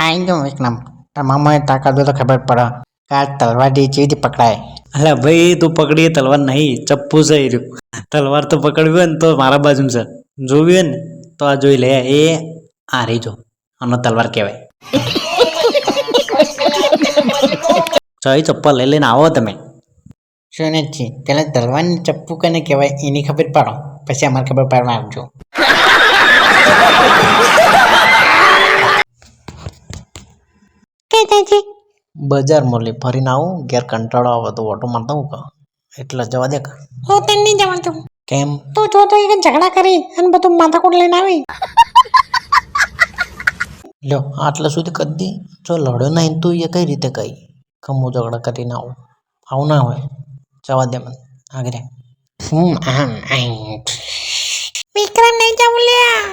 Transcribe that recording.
આઈ ગયો વિક્રમ તમામ તાકાત તો ખબર પડે કે આ તલવારથી ચીજ પકડાય. અલ્યા ભાઈ તું પકડીએ તલવાર નહીં, ચપ્પુ છે એ રહ્યું. તલવાર તો પકડવી હોય ને તો મારા બાજુ છે, જોવી હોય ને તો આ જોઈ લે. એ આ રહી જો, આનો તલવાર કહેવાય. ચાઈ ચપ્પલ લઈ લઈને આવો તમે. સુનેજી પેલા તલવારની ચપ્પુ કને કહેવાય એની ખબર પાડો, પછી અમારે ખબર પાડવા આવજો. બજાર મોલી ફરીને આવું, ઘેર કંટાળો આવે તો ઓટો મારતા હું કા, એટલે જવા દે કા. હું તને નહીં જવાતું. કેમ? તો જો તો એક ઝઘડા કરી અને બધું માથાકૂટ લઈને આવી. લ્યો આટલા સુધી કરી દી, જો લડ્યો નહીં તું એ કઈ રીતે કહી કમું ઝઘડા કરીને આવું ના હોય. જવા દે મને આગળ. વિક્રમ નહીં જવું લ્યા.